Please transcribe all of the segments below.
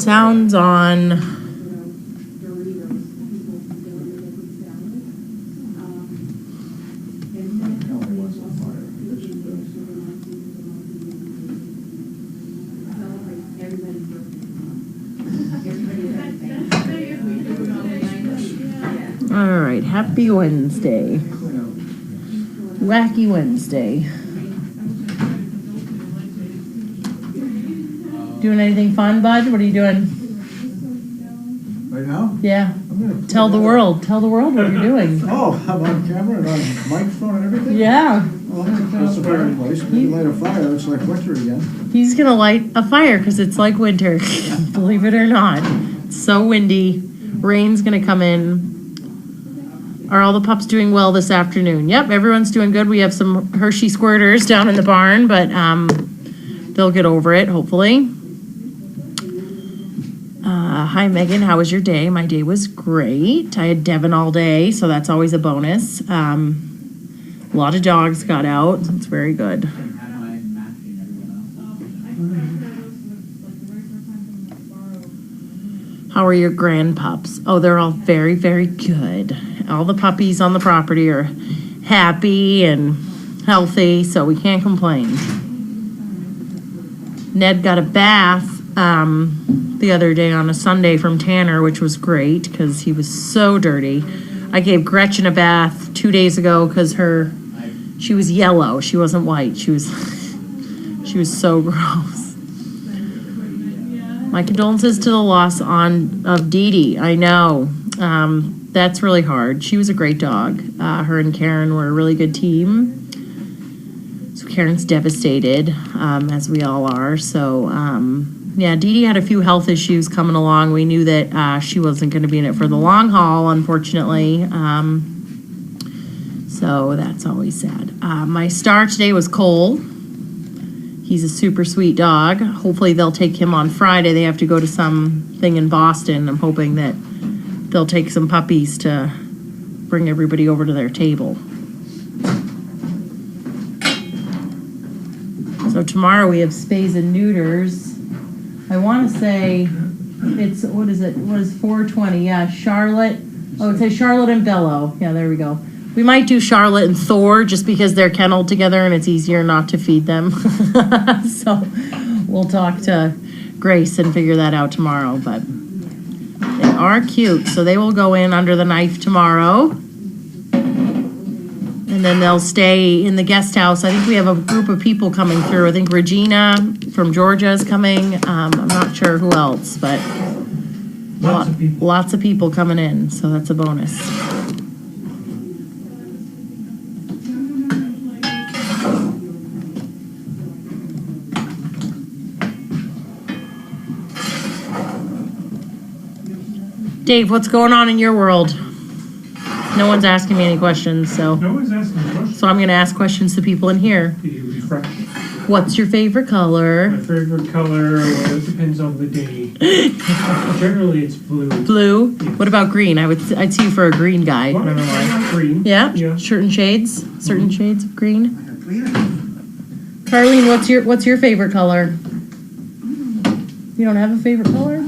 sounds on. All right, happy Wednesday. Wacky Wednesday. Doing anything fun, bud? What are you doing? Right now? Yeah. Tell the world what you're doing. Oh, I'm on camera and on microphone and everything? Yeah. Well, I'm gonna put the fireplace, maybe light a fire. It's like winter again. He's going to light a fire because it's like winter, believe it or not. It's so windy. Rain's going to come in. Are all the pups doing well this afternoon? Yep, everyone's doing good. We have some Hershey squirters down in the barn, but they'll get over it, hopefully. Hi, Megan. How was your day? My day was great. I had Devin all day, so that's always a bonus. A lot of dogs got out. It's very good. How are your grandpups? Oh, they're all very, very good. All the puppies on the property are happy and healthy, so we can't complain. Ned got a bath the other day on a Sunday from Tanner, which was great because he was so dirty. I gave Gretchen a bath 2 days ago because she was yellow. She wasn't white. She was so gross. My condolences to the loss of Dee Dee. I know. That's really hard. She was a great dog. Her and Karen were a really good team. So Karen's devastated, as we all are. So, yeah, Dee Dee had a few health issues coming along. We knew that she wasn't going to be in it for the long haul, unfortunately. So that's always sad. My star today was Cole. He's a super sweet dog. Hopefully they'll take him on Friday. They have to go to something in Boston. I'm hoping that they'll take some puppies to bring everybody over to their table. So tomorrow we have spays and neuters. I want to say it's, what is 420? Yeah, Charlotte. Oh, it says Charlotte and Bello. Yeah, there we go. We might do Charlotte and Thor just because they're kenneled together and it's easier not to feed them. So we'll talk to Grace and figure that out tomorrow. But they are cute. So they will go in under the knife tomorrow. And then they'll stay in the guest house. I think we have a group of people coming through. I think Regina from Georgia is coming. I'm not sure who else, but lots of people coming in. So that's a bonus. Dave, what's going on in your world? No one's asking me any questions, so. No one's asking questions. So I'm going to ask questions to people in here. What's your favorite color? My favorite color, well, it depends on the day. Generally, it's blue. Blue? Yes. What about green? I'd see you for a green guy. Well, I don't know why. Green. Yeah? Certain shades? Certain shades of green? Carlene, what's your favorite color? You don't have a favorite color?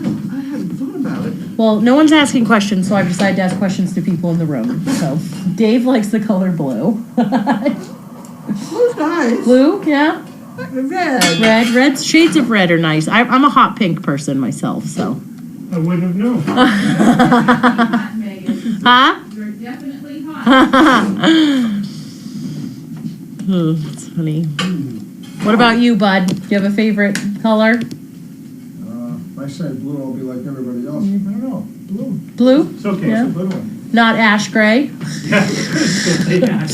Well, no one's asking questions, so I've decided to ask questions to people in the room. So, Dave likes the color blue. Blue's nice. Blue, yeah. Red. Red. Shades of red are nice. I'm a hot pink person myself, so. I wouldn't have known. Huh? You're definitely hot. Oh, that's funny. What about you, bud? Do you have a favorite color? If I say blue, I'll be like everybody else. I don't know. Blue. Blue? It's okay. Yeah. It's a good one. Not ash gray? Yeah. I hate ash.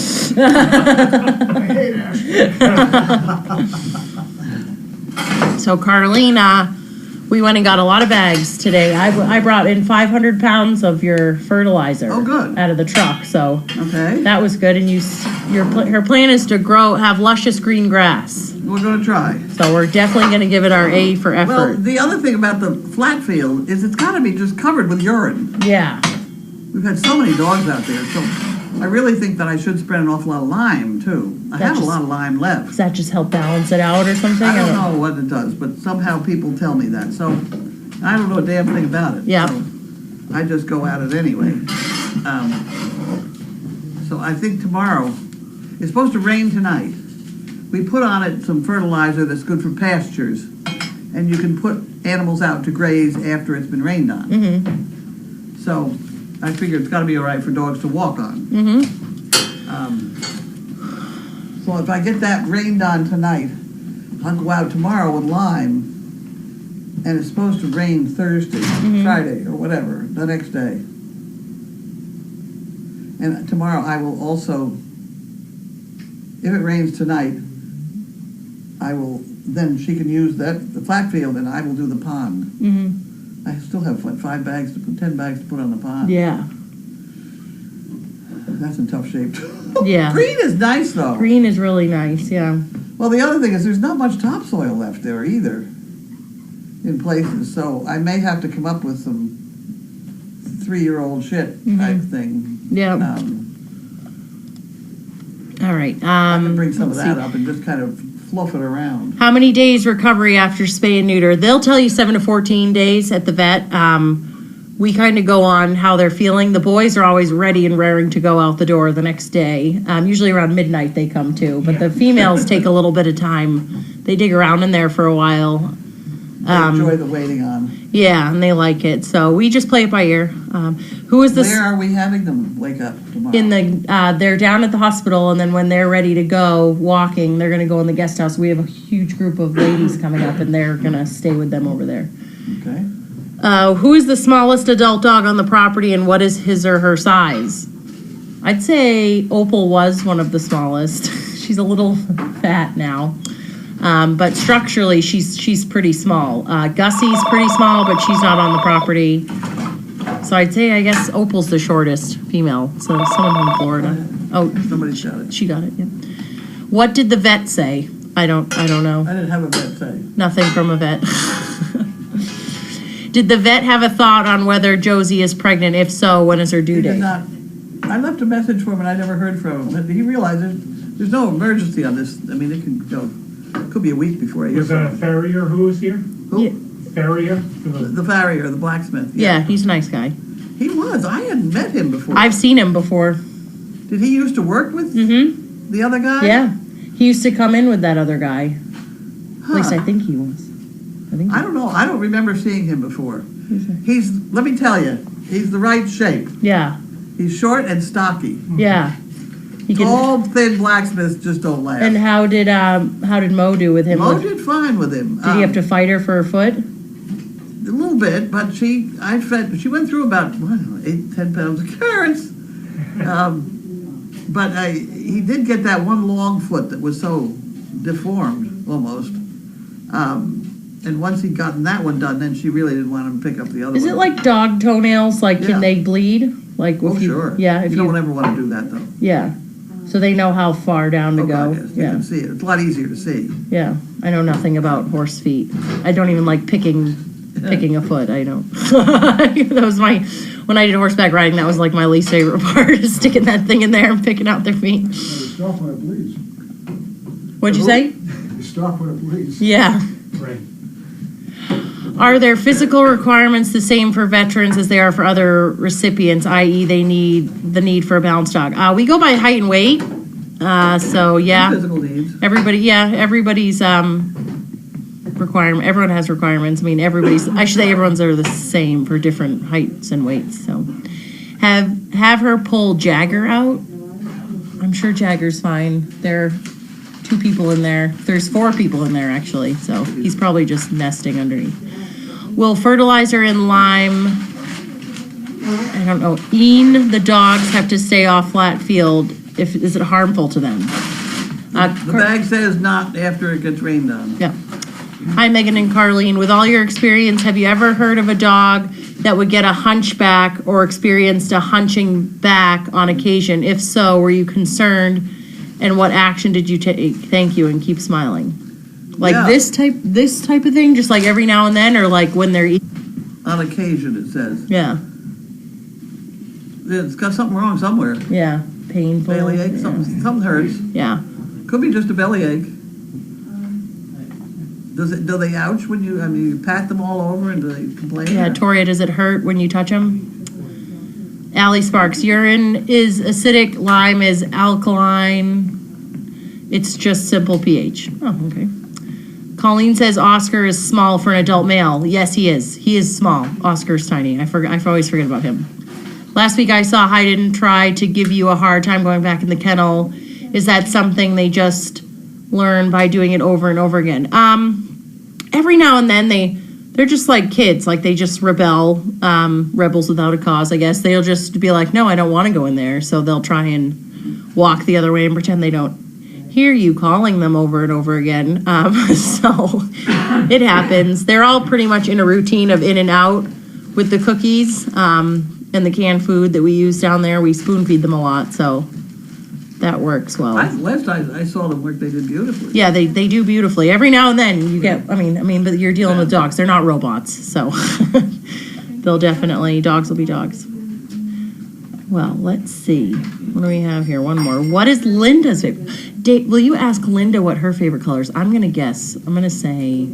So, Carlene, we went and got a lot of bags today. I brought in 500 pounds of your fertilizer. Oh, good. Out of the truck, so Okay. that was good. And her plan is to have luscious green grass. We're going to try. So we're definitely going to give it our A for Well, effort. the other thing about the flat field is it's got to be just covered with urine. Yeah. We've had so many dogs out there, so I really think that I should spread an awful lot of lime, too. I have a lot of lime left. Does that just help balance it out or something? I don't know what it does, but somehow people tell me that. So I don't know a damn thing about it. Yeah. So I just go at it anyway. So I think tomorrow, it's supposed to rain tonight. We put on it some fertilizer that's good for pastures, and you can put animals out to graze after it's been rained on. Mm-hmm. So I figure it's got to be all right for dogs to walk on. Mm-hmm. So if I get that rained on tonight, I'll go out tomorrow with lime, and it's supposed to rain Thursday, Friday, or whatever, the next day. And tomorrow I will also, if it rains tonight, then she can use the flat field, and I will do the pond. Mm-hmm. I still have, 10 bags to put on the pond. Yeah. That's in tough shape, too. Yeah. Green is nice, though. Green is really nice, yeah. Well, the other thing is there's not much topsoil left there either in places, so I may have to come up with some 3-year-old shit type thing. Yeah. All right. I can bring some of let's that see. up and just kind of fluff it around. How many days recovery after spay and neuter? They'll tell you 7 to 14 days at the vet. We kind of go on how they're feeling. The boys are always ready and raring to go out the door the next day. Usually around midnight they come too, but the females take a little bit of time. They dig around in there for a while. They enjoy the waiting on. Yeah, and they like it. So we just play it by ear. Who is this? Where are we having them wake up tomorrow? They're down at the hospital, and then when they're ready to go walking, they're going to go in the guest house. We have a huge group of ladies coming up, and they're going to stay with them over there. Okay. Who is the smallest adult dog on the property, and what is his or her size? I'd say Opal was one of the smallest. She's a little fat now, but structurally she's pretty small. Gussie's pretty small, but she's not on the property. So I'd say, I guess Opal's the shortest female. So someone from Florida. Oh, Somebody's got it. she got it. Yeah. What did the vet say? I don't know. I didn't have a vet say. Nothing from a vet. Did the vet have a thought on whether Josie is pregnant? If so, when is her due He date? did not. I left a message for him and I never heard from him. He realized there's no emergency on this. I mean, it could be a week before I hear Was from that a him. farrier who was here? Who? Yeah. Farrier? The farrier, the blacksmith. Yeah, he's a nice guy. He was. I hadn't met him before. I've seen him before. Did he used to work with Mm-hmm. the other guy? Yeah. He used to come in with that other guy. Huh. At least I think he was. I don't know. I don't remember seeing him before. Let me tell you, he's the right shape. Yeah. He's short and stocky. Yeah. He can, Tall, thin blacksmiths just don't laugh. and how did Mo do with him? Mo Did did fine with him. he have to fight her for her foot? A little bit, but she went through about, I don't know, 8-10 pounds of carrots. But he did get that one long foot that was so deformed, almost. And once he'd gotten that one done, then she really didn't want him to pick up the other one. Is it like dog toenails? Like, Yeah. can they bleed? Like, Oh, if you, sure. Yeah. If you don't ever want to do that, though. Yeah. So they know how far down to Oh, go. God, yes. You Yeah. can see it. It's a lot easier to see. Yeah. I know nothing about horse feet. I don't even like picking a foot. I don't. That was when I did horseback riding, that was like my least favorite part, is sticking that thing in there and picking out their feet. You stop when it bleeds. What'd you say? You stop when it bleeds. Yeah. Right. Are there physical requirements the same for veterans as they are for other recipients, i.e. they need the need for a balanced dog? We go by height and weight. So yeah, Physical needs. everybody's requirement. Everyone has requirements. I mean, I should say everyone's are the same for different heights and weights. So have her pull Jagger out. I'm sure Jagger's fine. There are 2 people in there. There's 4 people in there actually. So he's probably just nesting underneath. Will fertilizer and lime, I don't know, the dogs have to stay off flat field? Is it harmful to them? The bag says not after it gets rained on. Yeah. Hi, Megan and Carlene. With all your experience, have you ever heard of a dog that would get a hunchback or experienced a hunching back on occasion? If so, were you concerned? And what action did you take? Thank you, and keep smiling. Like Yeah. this type of thing, just like every now and then, or like when they're eating. On occasion, it says. Yeah, It's got something wrong somewhere. yeah, painful. Bellyache, Yeah. something hurts. Yeah. Could be just a bellyache. Do they ouch when you, I mean, you pat them all over and do they complain? Yeah, or- Toria, does it hurt when you touch them? Allie Sparks, urine is acidic, lime is alkaline. It's just simple pH. Oh, okay. Colleen says Oscar is small for an adult male. Yes, he is. He is small. Oscar's tiny. I always forget about him. Last week I saw Hayden try to give you a hard time going back in the kennel. Is that something they just learn by doing it over and over again? Every now and then they're just like kids. Like they just rebel, rebels without a cause, I guess. They'll just be like, no, I don't want to go in there. So they'll try and walk the other way and pretend they don't hear you calling them over and over again. So it happens. They're all pretty much in a routine of in and out with the cookies and the canned food that we use down there. We spoon feed them a lot, so that works well. Last time I saw them work, they did beautifully. Yeah, they do beautifully. Every now and then you get, I mean, but you're dealing with dogs. They're not robots, so they'll definitely, dogs will be dogs. Well, let's see. What do we have here? One more. What is Linda's favorite? Dave, will you ask Linda what her favorite color is? I'm going to guess. I'm going to say...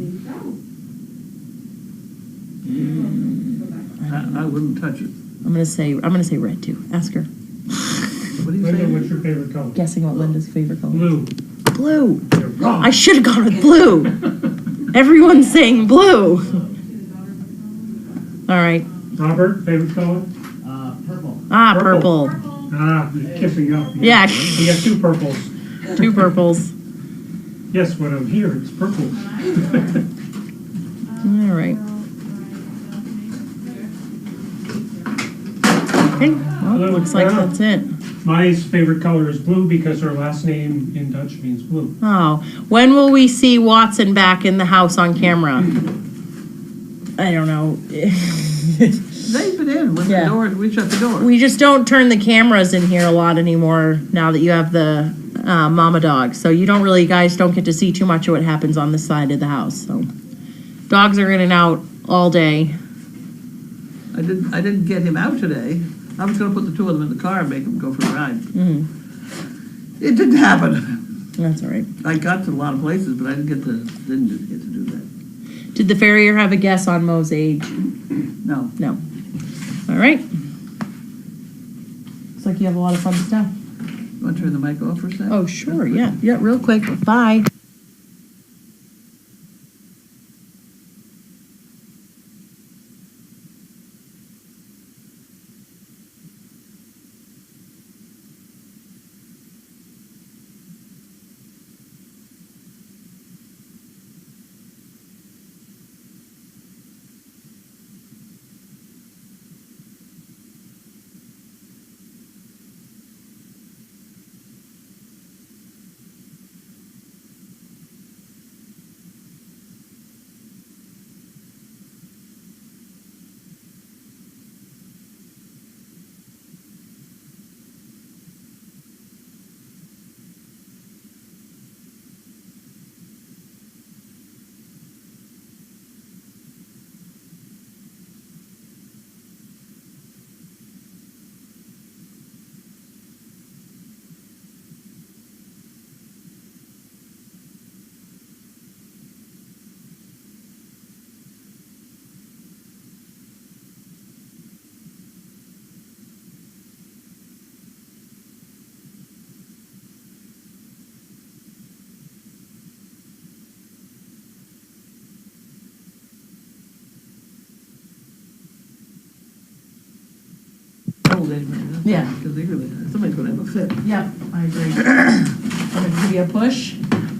I wouldn't touch it. I'm going to say red too. Ask her. What do you Linda, say? what's your favorite color? Guessing what Linda's favorite color is. Blue. Blue. You're wrong. I should have gone with blue. Everyone's saying blue. All right. Robert, favorite color? Purple. Ah, Purple. purple. Ah, you're kissing up. Yeah. You got two purples. Two purples. Yes, when I'm here, it's purple. All right. Okay. Well, looks like that's it. My favorite color is blue because her last name in Dutch means blue. Oh, when will we see Watson back in the house on camera? I don't know. They've been in when Yeah. the door, we shut the door. We just don't turn the cameras in here a lot anymore now that you have the mama dog. So you don't really, guys don't get to see too much of what happens on this side of the house. So dogs are in and out all day. I didn't get him out today. I was gonna put the two of them in the car and make them go for a ride. Mm-hmm. It didn't happen. That's all right. I got to a lot of places, but I didn't get to do that. Did the farrier have a guess on Mo's age? No. No. All right. Looks like you have a lot of fun stuff. You want to turn the mic off for a second? Oh, sure. Yeah. Yeah, real quick. Bye. Old age, man. Yeah. Because somebody's gonna have a fit. Yep, I agree. I'm gonna give you a push.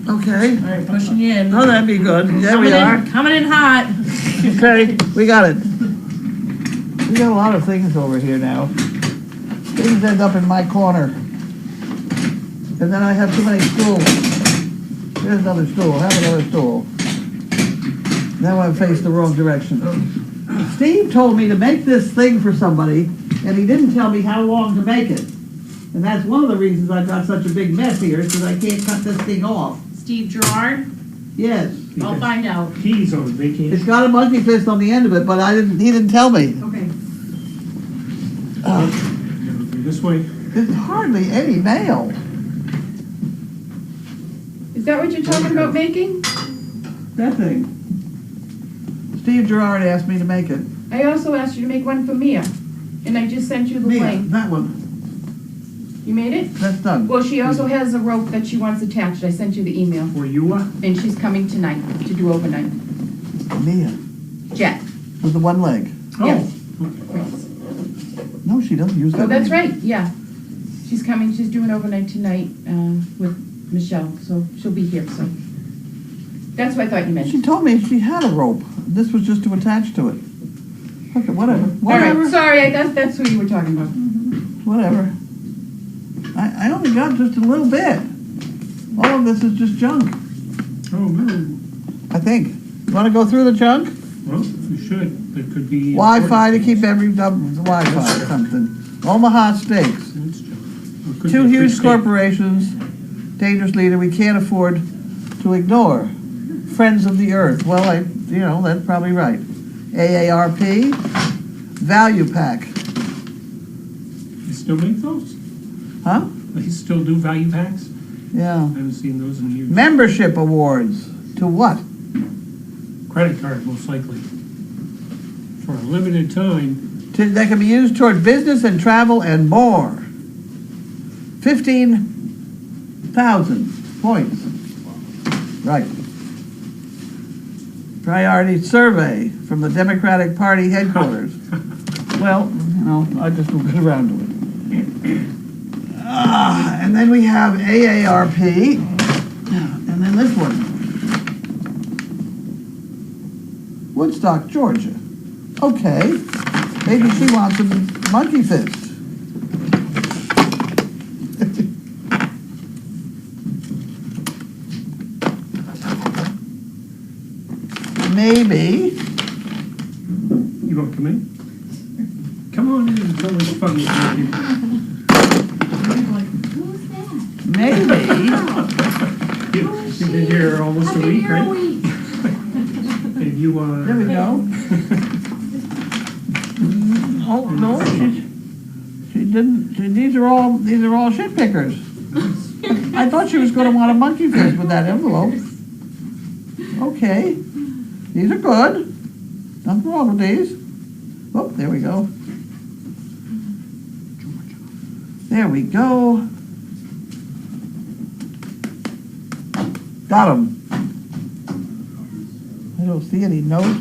Okay. All right, pushing you in. Oh, that'd be good. There we are. Coming in hot. Okay, we got it. We got a lot of things over here now. Things end up in my corner. And then I have too many stools. Here's another stool. Have another stool. Now I've faced the wrong direction. Steve told me to make this thing for somebody, and he didn't tell me how long to make it. And that's one of the reasons I've got such a big mess here, is because I can't cut this thing off. Steve Gerard, Yes. I'll find out. He's on vacation. It's got a monkey fist on the end of it, but he didn't tell me. Okay. This way. There's hardly any mail. Is that what you're talking about making? That thing. Steve Gerard asked me to make it. I also asked you to make one for Mia, and I just sent you the Mia, link. that one. You made it? That's done. Well, she also has a rope that she wants attached. I sent you the email, For you, and she's coming tonight to do overnight. Mia, Jet. with the one leg. Yes. No, she doesn't use that. Oh, that's leg. right, yeah. She's coming, she's doing overnight tonight with Michelle, so she'll be here, so. That's what I thought you meant. She told me she had a rope. This was just to attach to it. Okay, whatever. All Whatever. right, sorry, that's who you were talking about. Whatever. I only got just a little bit. All of this is just junk, oh, no. I think. You want to go through the junk? Well, you should. There could be. Wi-Fi to important keep things. every Wi-Fi or something. Omaha Steaks. That's junk. Or could Two be a free huge state. corporations, dangerous leader we can't afford to ignore. Friends of the Earth. Well, that's probably right. AARP, Value Pack. You still make those? Huh? You still do value packs? Yeah. I haven't seen those in years. Membership awards. To what? Credit card, most likely. For a limited time. That can be used toward business and travel and more. 15,000 points. Right. Priority survey from the Democratic Party headquarters. Well, I just will get around to it. And then we have AARP, and then this one. Woodstock, Georgia. Okay, maybe she wants a monkey fist. Maybe. You want to come in? Come on in. It's always fun with you people. Who's that? Maybe. You've been here almost a I've been week, here a right? week. And you, There we go. Oh, no, she didn't, these are all shit pickers. I thought she was gonna want a monkey fist with that envelope. Okay, these are good. Nothing wrong with these. Oh, there we go. There we go. Got 'em. I don't see any note.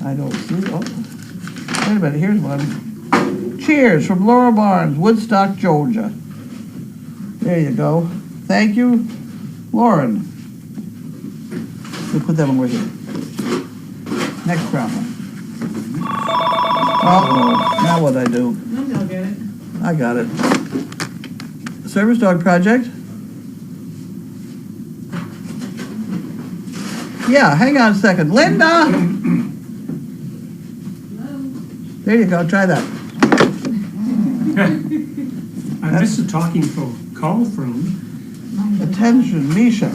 I don't see, oh, wait a minute, here's one. Cheers from Laura Barnes, Woodstock, Georgia. There you go. Thank you, Lauren. We'll put that one right here. Next problem. Uh-oh, now what'd I do? I'll get it. I got it. Service dog project. Yeah, hang on a second. Linda! There you go, try that. I missed a talking phone call from. Attention, Misha.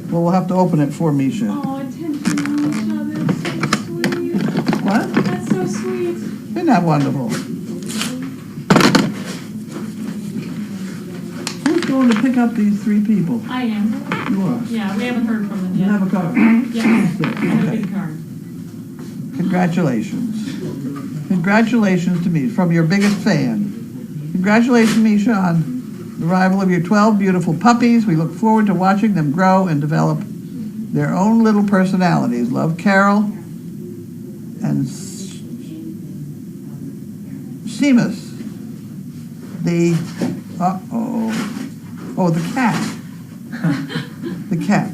Well, we'll have to open it for Misha. Oh, attention, Misha, that's so sweet. What? That's so sweet. Isn't that wonderful? Who's going to pick up these three people? I am. You are. Yeah, we haven't heard from them You yet. have a card? Yeah, I have a Okay. big card. Congratulations. Congratulations to me, from your biggest fan. Congratulations, Misha, on the arrival of your 12 beautiful puppies. We look forward to watching them grow and develop their own little personalities. Love, Carol and Seamus. The, the cat. The cat.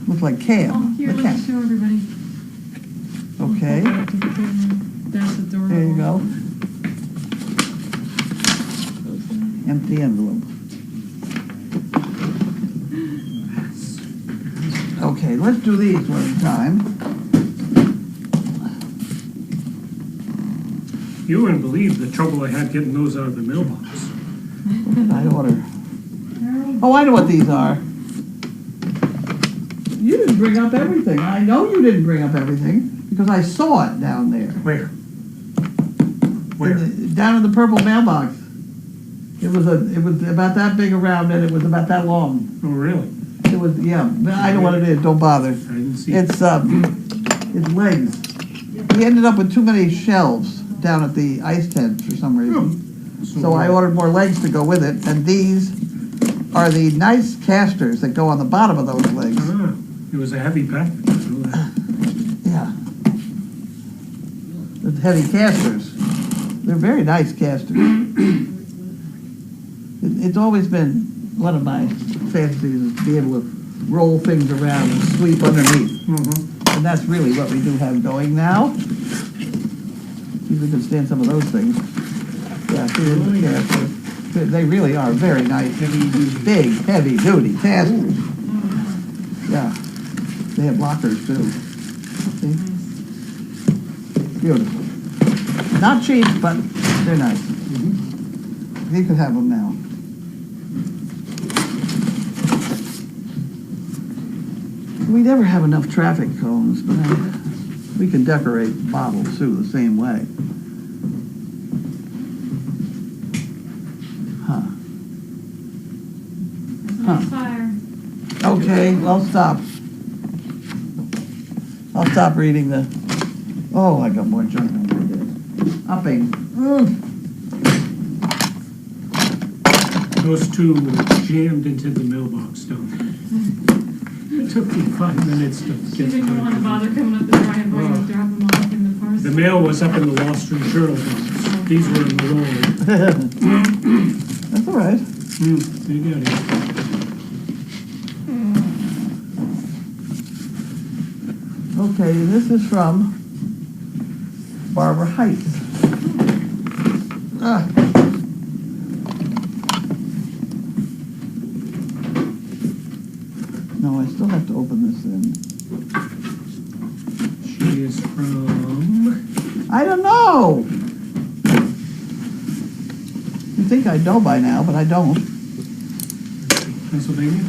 Looks like Kale. Oh, here, the let cat. me show everybody. Okay, That's adorable. there you go. Empty envelope. Okay, let's do these one at a time. You wouldn't believe the trouble I had getting those out of the mailbox. What did I order? Oh, I know what these are. You didn't bring up everything. I know you didn't bring up everything because I saw it down there. Where? Where? Down in the purple mailbox. It was about that big around and it was about that long. Oh, really? It was, yeah, I know what it is, don't bother. I didn't see. It's legs. We ended up with too many shelves down at the ice tent for some reason. So I ordered more legs to go with it, and these are the nice casters that go on the bottom of those legs. Ah, it was a heavy package. Yeah. The heavy casters. They're very nice casters. It's always been one of my fantasies is to be able to roll things around and sweep underneath. Mm-hmm. And that's really what we do have going now. See if we can stand some of those things. Yeah, see, there's the casters. They really are very nice. Big, heavy duty casters. Yeah. They have lockers too. See? Beautiful. Not cheap, but they're nice. You could have them now. We never have enough traffic cones, but we can decorate bottles too the same way. Huh. Fire. Okay, I'll stop. I'll stop reading the. Oh, I got more junk than I did. Upping. Those two jammed into the mailbox, don't they? It took me 5 minutes to She get didn't want to to bother coming up the driveway and drop them off in the parcel. the mail was up in the Wall Street Journal box. These were in the roll. That's all right. There you go. Okay, this is from Barbara Heights. Ah. No, I still have to open this in. She is from... I don't know. You think I know by now, but I don't. Pennsylvania?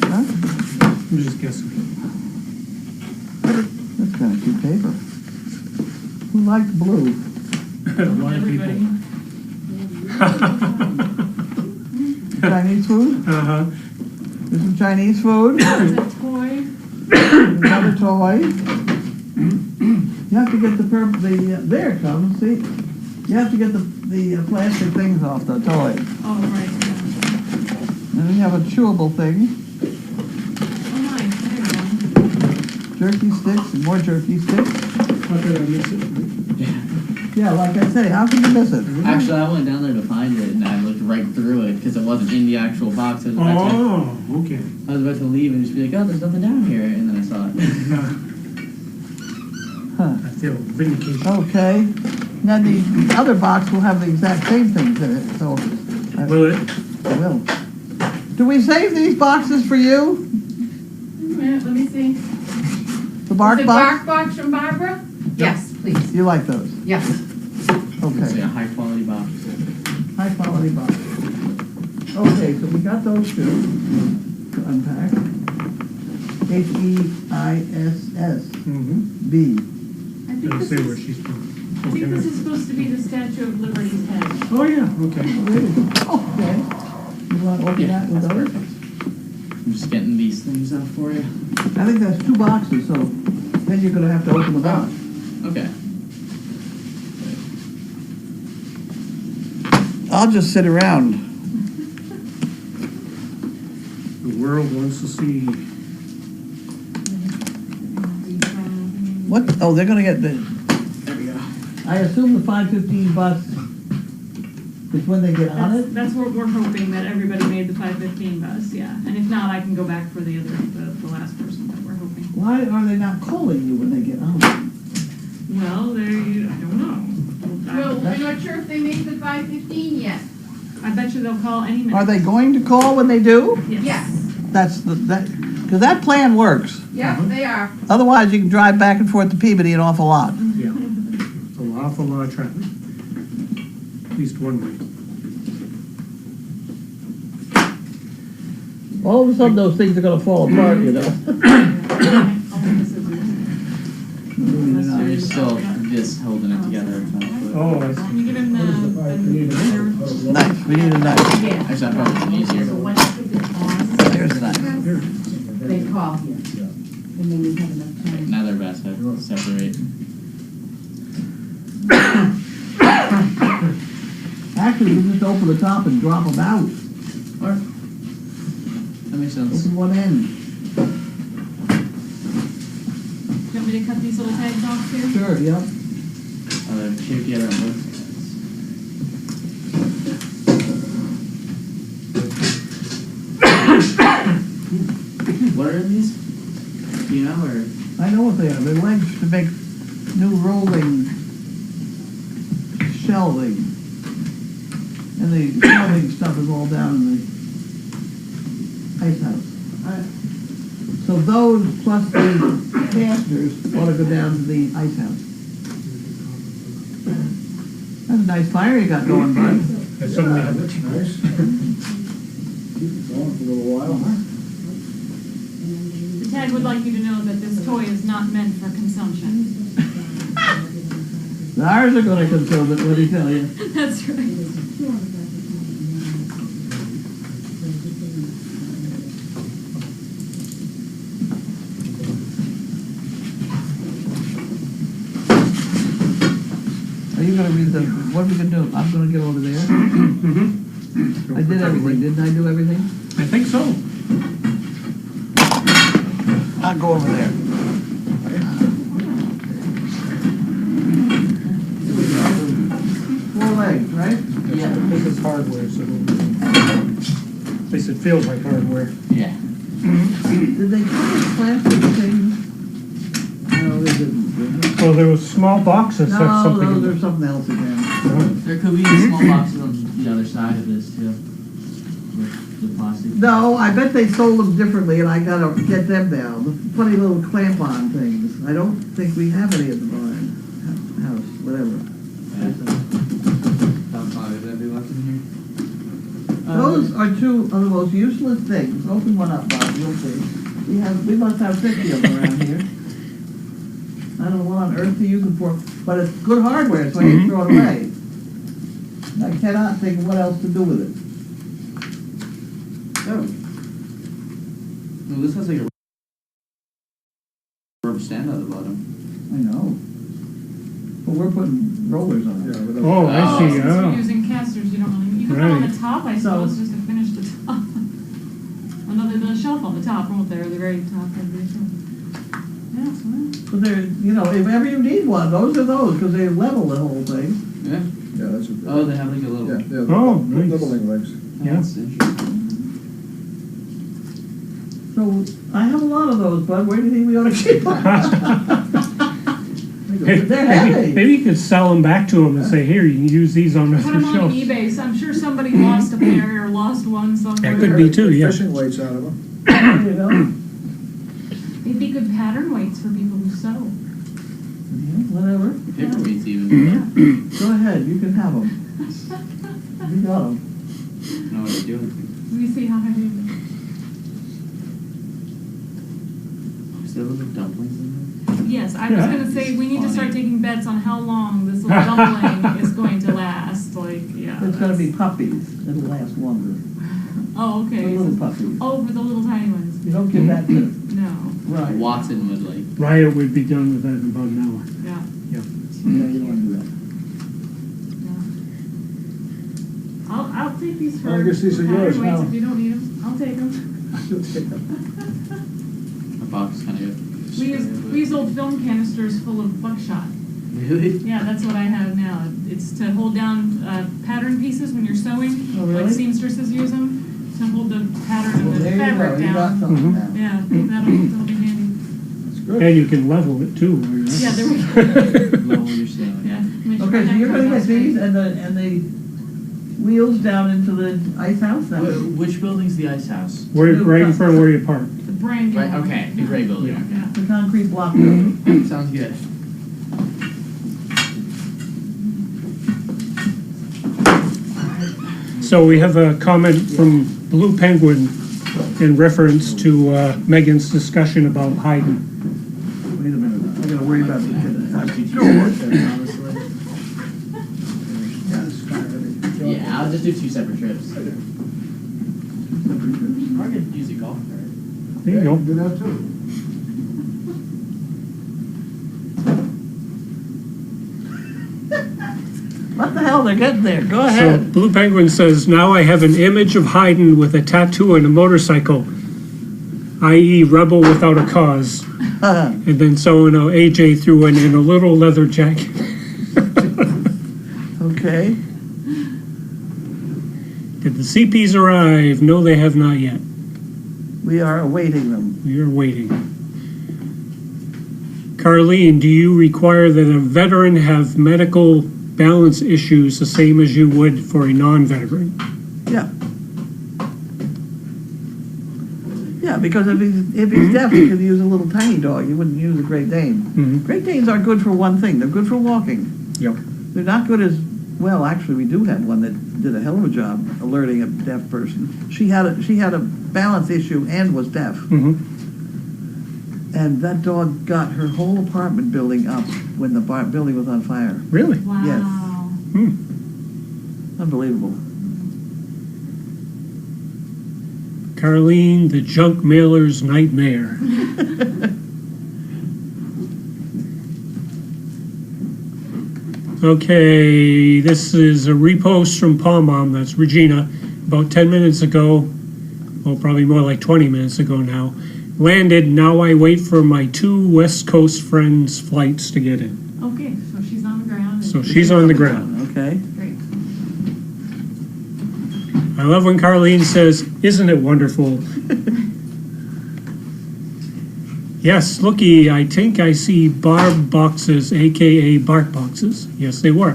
Huh? I'm just guessing. That's kind of cute paper. Who liked blue? A lot of Everybody. people. Chinese food? Uh-huh. There's some Chinese food. It's a toy. Another toy. You have to get there it comes, see? You have to get the plastic things off the toy. Oh, right. Yeah. And we have a chewable thing. Oh, nice. There you Jerky sticks and more jerky sticks. How could I miss it? Yeah, like I say, how can you miss it? Actually, I went down there to find it, and I looked right through it because it wasn't in the actual box. I was, about to, Oh, okay. I was about to leave and just be like, "Oh, there's nothing down here," and then I saw it. Huh. I feel vindicated. Okay. And then the other box will have the exact same things in it, so. Will it? It will. Do we save these boxes for you? Let me see. The bark The box? bark box from Barbara? Yes, please. You like those? Yes. It's a Okay. high quality box. High quality box. Okay, so we got those two to unpack. HEISS Mm-hmm. B. I think Doesn't this say where is, she's from. I think this is supposed to be the Statue of Liberty's head. Oh, yeah, okay. Okay. You want to open that with that's those? perfect. I'm just getting these things out for you. I think that's 2 boxes, so then you're gonna have to open the box. Okay. I'll just sit around. The world wants to see. What? Oh, they're gonna get the, There we go. I assume the 5:15 bus is when they get on it? That's what we're hoping, that everybody made the 5:15 bus, yeah. And if not, I can go back for the last person that we're hoping. Why are they not calling you when they get on it? Well, I don't know. Well, we're not sure if they made the 5:15 yet. I bet you they'll call any minute. Are they going to call when they do? Yes. Because that plan works. Yep, they are. Otherwise, you can drive back and forth to Peabody an awful lot. Yeah. It's an awful lot of traffic. At least one way. All of a sudden, those things are gonna fall apart, you know? I'll bring the scissors. There's still this holding it together. Oh, I Can you give him What is the the 550? Knife, we need a knife. Yeah. Actually, that probably be easier. So when I put it on, Here's the knife. they call here, Yeah. and then we have enough time. Now they're best to separate. Actually, we just open the top and drop them out. Or, that makes sense. Open one end. You want me to cut these little tags off here? Sure, yep. They're shaped together on both sides. What are these? Do you know, or? I know what they are. They're legs to make new rolling shelving. And the shelving stuff is all down in the ice house. So those plus the casters ought to go down to the ice house. That's a nice fire you got going, bud. I suddenly Yeah, have that's nice. Keep it going for a little while, huh? The tag would like you to know that this toy is not meant for consumption. Ours are gonna consume it, let me tell you. That's right. Are you gonna read the, what are we gonna do? I'm gonna get over there. Mm-hmm. I did everything, didn't I do everything? I think so. I'll go over there. Four legs, right? Yeah. This is hardware, so at least it feels like hardware. Yeah. Did they come with plastic things? No, they didn't. Oh, there was small boxes of No, something. those are something else again. There could be small boxes on the other side of this too. With the plastic. No, I bet they sold them differently and I gotta get them down. The funny little clamp-on things. I don't think we have any at the barn. House, whatever. Those are two of the most useless things. Open one up, Bob, you'll see. We must have 50 of them around here. I don't know what on earth to use them for, but it's good hardware, so I can throw it away. I cannot think of what else to do with it. Oh. Well, this has like a rubber stand on the bottom. I know. But we're putting rollers on it. Yeah, without- Oh, I see, Since we're oh. using casters, you don't really, you can put on Right. the top, I suppose, just to finish the top. Another, the shelf on the top, won't there, the very top of the shelf. Yeah, so that- But they're, you know, if ever you need one, those are those, because they level the whole thing. Yeah. Yeah, that's a. Oh, they have like a little. Yeah, Oh, the nice. leveling legs. Yeah. That's interesting. So I have a lot of those, bud. Where do you think we ought to keep them? Hey, They're maybe, heavy. maybe you could sell them back to them and say, here, you can use these on the Put them on shelf. eBay, so I'm sure somebody lost a pair or lost one somewhere. That could be too, yeah. Fishing weights out of them. You know? It'd be good pattern weights for people who sew. Yeah, whatever. Paperweights even. Go ahead, you can have them. You got them. I don't know what they're doing. Let me see how heavy it is. Is there little dumplings in Yes, I was Yeah. gonna say, we need to start taking bets on how long this little dumpling is going to last, like, yeah. It's gonna be that's- puppies. It'll last longer. Oh, The okay. little puppies. Oh, for the little tiny ones. You don't give that to, No, there? right. Watson would like. Riot would be done with that in about an hour. yeah, Yeah, you don't want to do that. yeah. I'll take these for I guess these are pattern yours weights now. if you don't need them. I'll take them. Our box is kind of good. We use old film canisters full of buckshot. Really? Yeah, that's what I have now. It's to hold down pattern pieces when you're sewing. Oh, really? Like seamstresses use them to hold the pattern Well, of the there you go. fabric You got down. something Mhm. now. Yeah, that'll be handy. That's good. And you can level it too. right? Yeah, there we go. Level your stone. Yeah. make sure Okay, so that you're gonna comes get out these straight. and the wheels down into the ice house now? Which building's the ice house? Where, right in front of where you park. The brand new Right, one. okay, the gray building. Yeah. Yeah. The concrete block building. Sounds good. So we have a comment from Blue Penguin in reference to Megan's discussion about Haydn. Wait a minute, I gotta worry about the just do two No, trips. honestly. Yeah, it's kind of heavy. Yeah, I'll just do two separate trips. Okay. Or I could use a golf cart. There you go. Do that too. What the hell, they're getting there, go So ahead. Blue Penguin says, now I have an image of Haydn with a tattoo and a motorcycle, i.e. rebel without a cause. And then so AJ threw in a little leather jacket. Okay, Did the CPs arrive? No, they have not yet. we are awaiting them. We are waiting. Carlene, do you require that a veteran have medical balance issues the same as you would for a non-veteran? Yeah. Yeah, because if he's deaf, he could use a little tiny dog, you wouldn't use a Great Dane. Mhm. Great Danes are good for one thing, they're good for walking. Yep. They're not good as, well, actually, we do have one that did a hell of a job alerting a deaf person. She had a balance issue and was deaf. Mhm. And that dog got her whole apartment building up when the building was on fire. Really? Wow. Yes. Hmm. Unbelievable. Carlene, the junk mailer's nightmare. Okay, this is a repost from Palm Mom, that's Regina, about 10 minutes ago, well, probably more like 20 minutes ago now. Landed, now I wait for my 2 West Coast friends' flights to get in. Okay, so she's on the ground. So she's on the ground. Okay. Great. I love when Carlene says, isn't it wonderful? Yes, looky, I think I see barb boxes, AKA bark boxes. Yes, they were.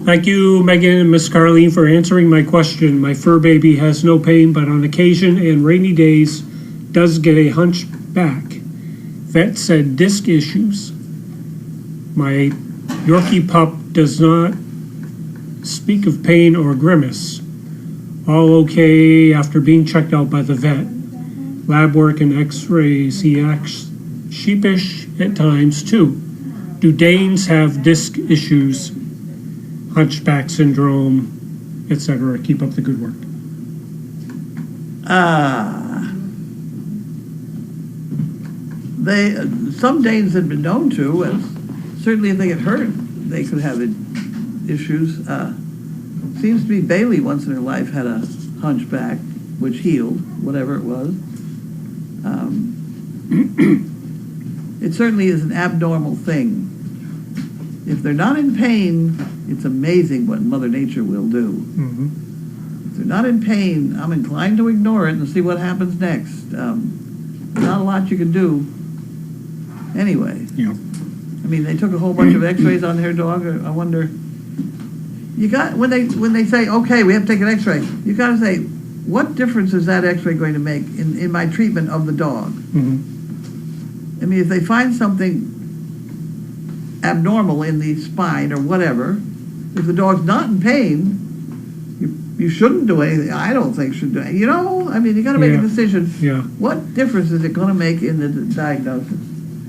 Thank you, Megan and Miss Carlene, for answering my question. My fur baby has no pain, but on occasion and rainy days does get a hunchback. Vet said disc issues. My Yorkie pup does not speak of pain or grimace. All okay after being checked out by the vet. Lab work and x-rays. He acts sheepish at times too. Do Danes have disc issues, hunchback syndrome, etc.? Keep up the good work. Some Danes have been known to, and certainly if they get hurt, they could have issues. Seems to be Bailey once in her life had a hunchback, which healed, whatever it was. It certainly is an abnormal thing. If they're not in pain, it's amazing what Mother Nature will do. Mm-hmm. If they're not in pain, I'm inclined to ignore it and see what happens next. Not a lot you can do. Anyway. Yeah. I mean, they took a whole bunch of x-rays on their dog. I wonder, when they say, okay, we have to take an x-ray, you got to say, what difference is that x-ray going to make in my treatment of the dog? Mm-hmm. I mean, if they find something abnormal in the spine or whatever, if the dog's not in pain, you shouldn't do anything. I don't think should do anything. You know, I mean, you got to make a decision. Yeah. What difference is it going to make in the diagnosis?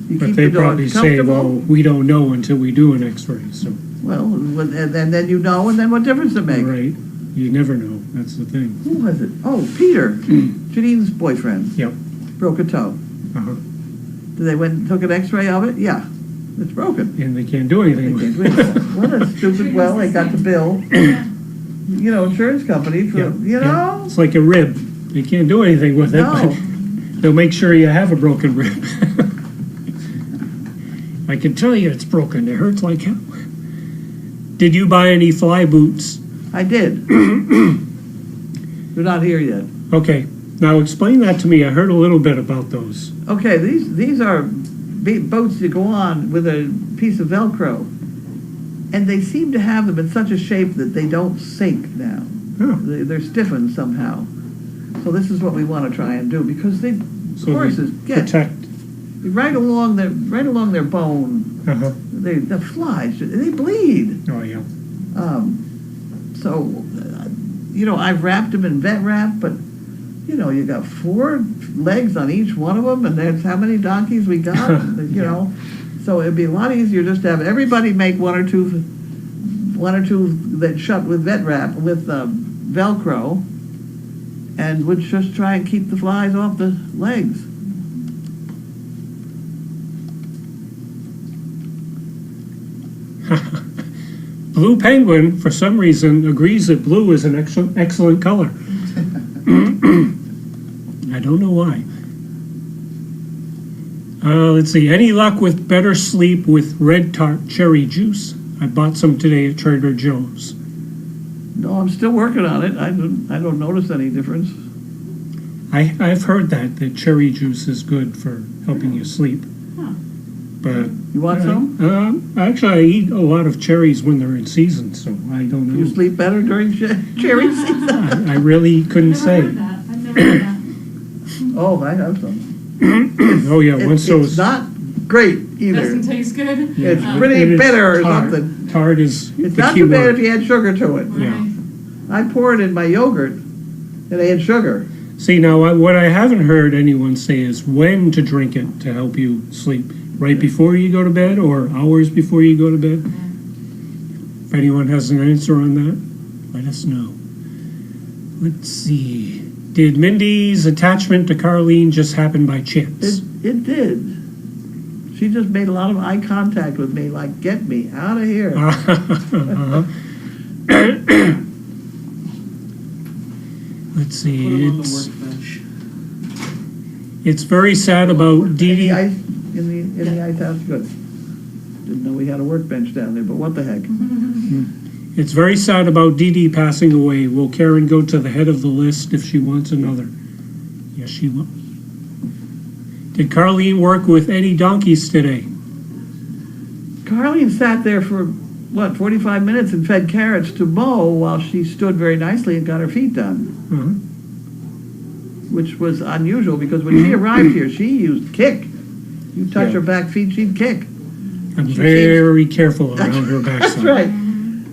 You But keep they the dog probably say, comfortable. well, we don't know until we do an x-ray, so. Well, and then you know, and then what difference does it make? Right. You never know. That's the thing. Who was it? Oh, Peter, Janine's boyfriend. Yep. Broke a toe. Uh-huh. They went and took an x-ray of it? Yeah, it's broken. And they can't do anything They with can't it. do it. What a stupid, well, they got the bill, insurance company for, Yeah. It's like a rib. They can't do anything with it, No. but they'll make sure you have a broken rib. I can tell you it's broken. It hurts like hell. Did you buy any fly boots? I did. They're not here yet. Okay. Now explain that to me. I heard a little bit about those. Okay, these are boats that go on with a piece of Velcro. And they seem to have them in such a shape that they don't sink now. Oh. They're stiffened somehow. So this is what we want to try and do, because So they horses get protect. right along their bone. Uh-huh. The flies, they bleed. Oh, yeah. So I've wrapped them in vet wrap, but you know, you got 4 legs on each one of them, and that's how many donkeys we got, you know. So it'd be a lot easier just to have everybody make one or two that shut with vet wrap, with Velcro, and would just try and keep the flies off the legs. Blue Penguin, for some reason, agrees that blue is an excellent color. I don't know why. Let's see. Any luck with better sleep with red tart cherry juice? I bought some today at Trader Joe's. No, I'm still working on it. I don't notice any difference. I've heard that cherry juice is good for helping you sleep. Huh. But You want some? actually, I eat a lot of cherries when they're in season, so I don't know. You sleep better during cherry season? I really couldn't Never say. heard that. I've never heard that. Oh, I have some. Oh yeah, once It's those not great either. Doesn't taste good. It's Oh. pretty it is bitter or tart. something. Tart is It's the not key too bad word. if you add sugar to it. Right. Yeah. I pour it in my yogurt and add sugar. See, now what I haven't heard anyone say is when to drink it to help you sleep. Right before you go to bed or hours before you go to bed? If anyone has an answer on that, let us know. Let's see. Did Mindy's attachment to Carlene just happen by chance? It did. She just made a lot of eye contact with me, like, get me out of here. Uh-huh. Let's see. Put 'em on the workbench. It's very sad about In Dee the Dee. ice, in the ice house, good. Didn't know we had a workbench down there, but what the heck? It's very sad about Dee Dee passing away. Will Karen go to the head of the list if she wants another? Yes, she will. Did Carlene work with any donkeys today? Carlene sat there for, 45 minutes and fed carrots to Mo while she stood very nicely and got her feet done, Uh-huh. which was unusual because when she arrived here, she used kick. You touch Yeah. her back feet, she'd kick. I'm She very careful around her backside. That's right.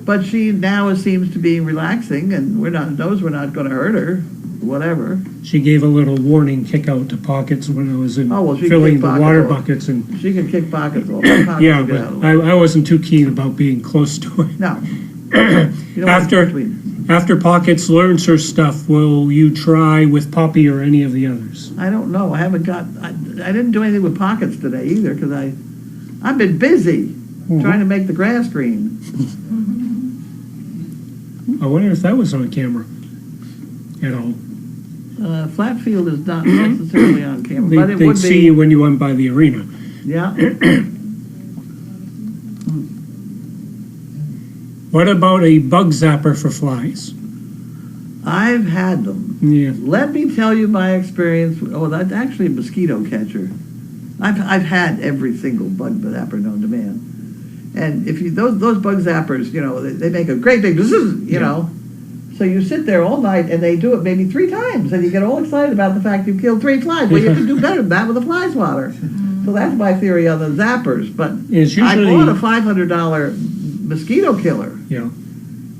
But she now seems to be relaxing, and knows we're not going to hurt her, whatever. She gave a little warning kick out to Pockets when I was She filling kicked the Pockets water off. buckets, and She can kick pockets off. yeah, but I wasn't too keen about being close to it. No. You don't want After- between. After Pockets learns her stuff, will you try with Poppy or any of the others? I don't know. I didn't do anything with pockets today either because I've been busy trying to make the grass green. I wonder if that was on camera at all. Flatfield is not necessarily on camera, but it They'd would see be. you when you went by the arena. Yeah. What about a bug zapper for flies? I've had them. Yeah. Let me tell you my experience. Oh, that's actually a mosquito catcher. I've had every single bug zapper known to man. And if you those bug zappers, they make a great big zzz, you know. So you sit there all night and they do it maybe 3 times and you get all excited about the fact you've killed 3 flies. Well, you can do better than that with a fly swatter. So that's my theory on the zappers. But It's I usually bought a $500 mosquito killer. yeah.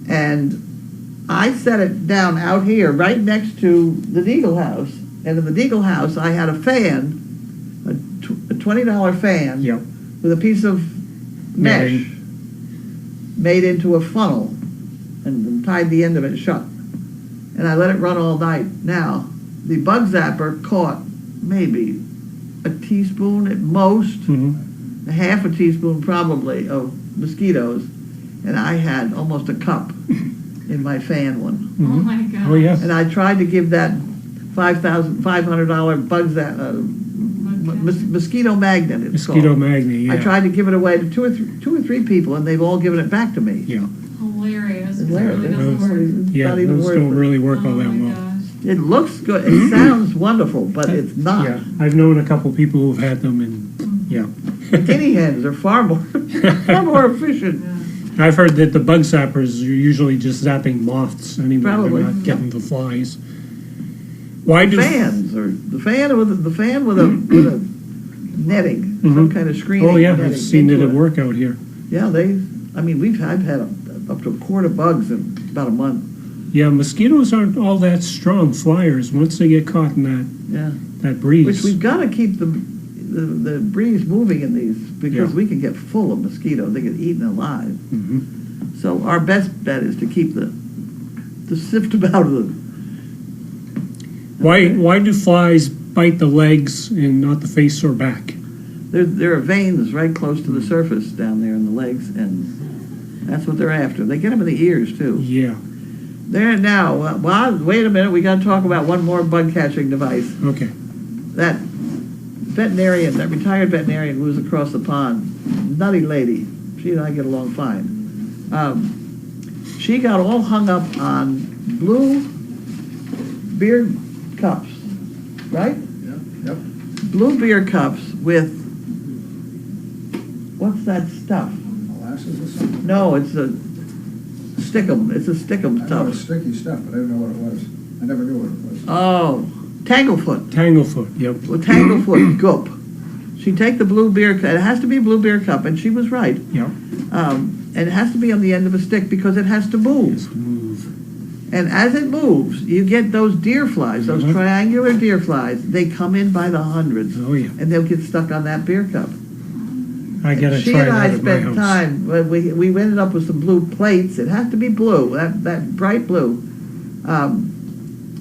And I set it down out here, right next to the Deagle house. And in the Deagle house, I had a fan, a $20 fan, Yep. with a piece of mesh made into a funnel and tied the end of it shut. And I let it run all night. Now, the bug zapper caught maybe a teaspoon at most, Mm-hmm. a half a teaspoon probably of mosquitoes, and I had almost a cup in my fan one. Oh my god. Oh yeah. And I tried to give that $500 bug mosquito magnet. It's Mosquito called. magnet. Yeah. I tried to give it away to two or three people, and they've all given it back to me. Yeah. Hilarious. It's It really doesn't work. It's Yeah. not even Those worth don't it. really work all Oh that my well. gosh. It looks good. It sounds wonderful, but it's not. Yeah. I've known a couple people who've had them, and yeah. Guinea hens are far more efficient. Yeah. I've heard that the bug zappers are usually just zapping moths anyway. Probably. They're not getting the flies. Why do Fans or the fan with a netting, some Mhm. kind of screening. Oh yeah, netting I've seen it into at work out here. Yeah, I've had up to a quart of bugs in about a month. Yeah, mosquitoes aren't all that strong flyers once they get caught in Yeah. that breeze. Which we've got to keep the breeze moving in these because Yeah. we can get full of mosquitoes. They get eaten alive. Mhm. So our best bet is to keep to sift them out of them. Why do flies bite the legs and not the face or back? There are veins right close to the surface down there in the legs, and that's what they're after. They get them in the ears too. Yeah. There now. Well, wait a minute. We got to talk about one more bug catching device. Okay. That veterinarian, that retired veterinarian, who was across the pond, nutty lady. She and I get along fine. She got all hung up on blue beer cups, right? Yep. Blue beer cups with what's that stuff? Molasses or something? No, it's a stickum. It's a stickum I know stuff. it's sticky stuff, but I didn't know what it was. I never knew what it was. Oh, tanglefoot. Tanglefoot, yep. Well, tanglefoot goop. She'd take the blue beer cup. It has to be a blue beer cup, and she was right. Yep. And it has to be on the end of a stick because it has to move. Just move. And as it moves, you get those deer flies, those Mhm. triangular deer flies. They come in by the hundreds, Oh, yeah. and they'll get stuck on that beer cup. I gotta She try and that I at my spent house. time. We ended up with some blue plates. It has to be blue, that bright blue.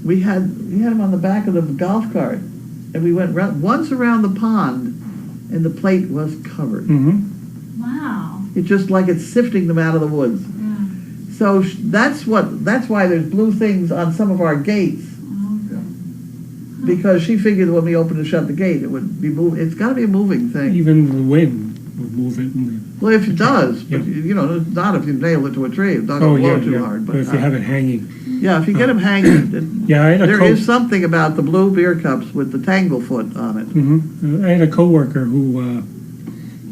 We had them on the back of the golf cart, and we went once around the pond, and the plate was covered. Mm-hmm. Wow. It's just like it's sifting them out of the woods. Yeah. So that's why there's blue things on some of our gates. Okay. Because she figured when we opened and shut the gate, it would be moving. It's got to be a moving thing. Even the wind will move it. Well, if it does, but Yeah. Not if you nail it to a tree. It's not Oh, going to yeah, blow too yeah. hard. But if you have it hanging. Yeah, if you get them hanging, Yeah, I had a there is something about the blue beer cups with the tanglefoot on it. I had a coworker who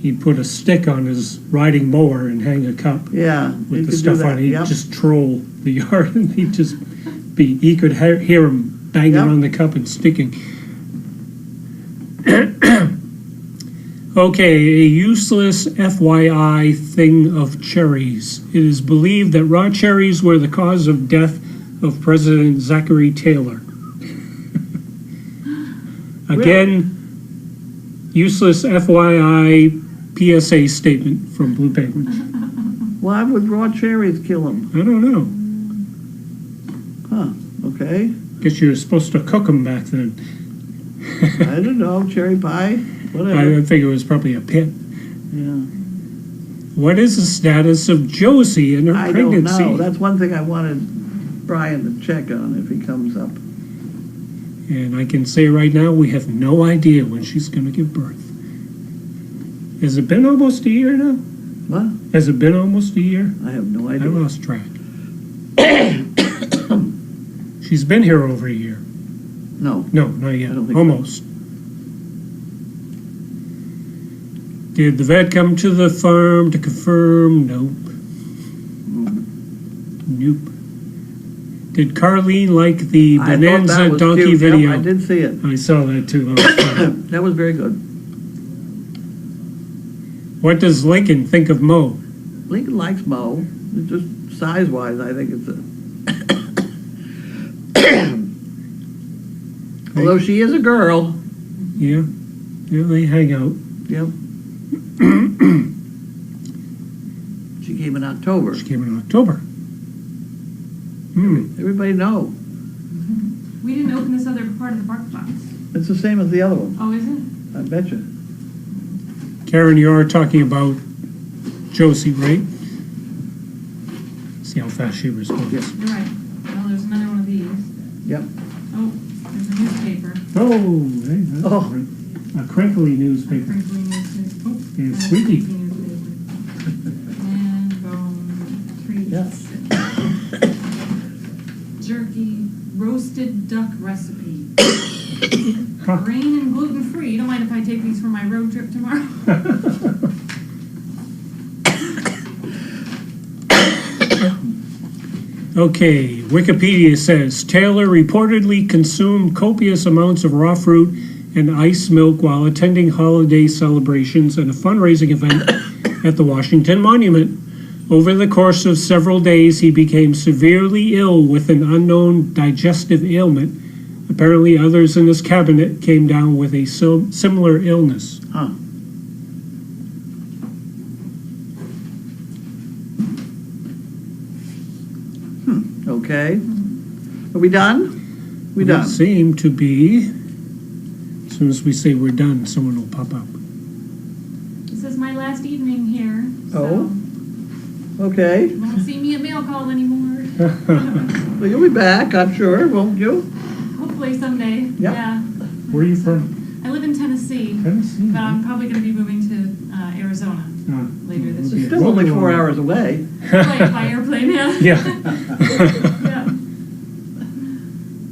he'd put a stick on his riding mower and hang a cup Yeah, you with the could stuff do on that. it. He'd Yep. just troll the yard, and he could hear him banging Yep. on the cup and sticking. Okay, a useless FYI thing of cherries. It is believed that raw cherries were the cause of death of President Zachary Taylor. Again, useless FYI PSA statement from Blue Penguin. Why would raw cherries kill them? I don't know. Huh, okay. Guess you were supposed to cook them back then. I don't know, cherry pie, whatever. I think it was probably a pit. Yeah. What is the status of Josie and her I don't pregnancy? know. That's one thing I wanted Brian to check on if he comes up. And I can say right now, we have no idea when she's going to give birth. Has it been almost a year now? What? Has it been almost a year? I have no I idea. lost track. She's been here over a year. No. No, not yet. I don't think so. Almost. Did the vet come to the farm to confirm? Nope. Nope. Did Carlene like the I thought that Bonanza was donkey cute. video? Yep, I did see it. I saw that too. That was fun. That was very good. What does Lincoln think of Mo? Lincoln likes Mo. It's just size-wise, I think it's a... Although she is a girl. Yeah, yeah, they hang out. Yep. She came in October. She came in October. Hmm. Everybody know. We didn't open this other part of the bark box. It's the same as the other one. Oh, is it? I bet you. Karen, you are talking about Josie, right? See how fast she responds. Yes. You're right. Well, there's another one of these. Yep. Oh, there's a newspaper. Oh, hey, that's Oh. right. A crinkly newspaper. Crinkly newspaper. Oh, And a squeaky. newspaper. And bone treats. Yes. Jerky, roasted duck recipe. Huh. Grain and gluten free. You don't mind if I take these for my road trip tomorrow? Okay, Wikipedia says Taylor reportedly consumed copious amounts of raw fruit and ice milk while attending holiday celebrations and a fundraising event at the Washington Monument. Over the course of several days, he became severely ill with an unknown digestive ailment. Apparently, others in his cabinet came down with a similar illness. Huh. Okay. Are we done? We done? Seem to be. As soon as we say we're done, someone will pop up. This is my last evening here, so Oh. Okay. you won't see me at mail call anymore. Well, you'll be back, I'm sure, won't you? Hopefully someday. Yeah. Yeah. Where are you from? I live in Tennessee, Tennessee. but I'm probably going to be moving to Arizona later this It's year. still only 4 hours away. Like by airplane, yeah. Yeah. Yeah.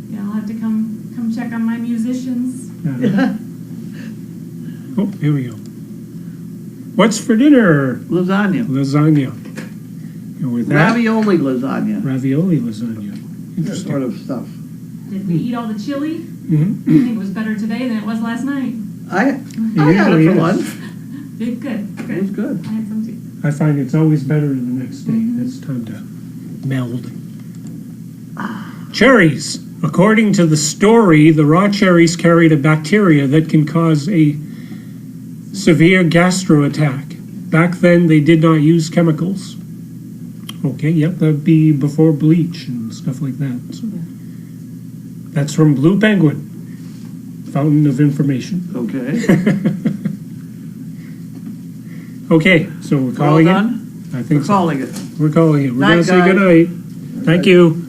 Yeah, I'll have to come check on my musicians. Yeah. Oh, here we go. What's for dinner? Lasagna. Lasagna. And with that, Ravioli lasagna. ravioli lasagna. That Interesting. sort of stuff. Did we eat all the chili? Mhm. I think it was better today than it was last night. I had usually it for is. lunch. Good, good, It was good. good. I had some too. I find it's always better the next day. It's time to meld. Cherries. According to the story, the raw cherries carried a bacteria that can cause a severe gastro attack. Back then, they did not use chemicals. Okay, yep, that'd be before bleach and stuff like that. So. That's from Blue Penguin, Fountain of Information. Okay. Okay, so we're All calling it? done? I think We're so. calling it. We're calling it. We're Night, going to say guys. goodnight. Thank you.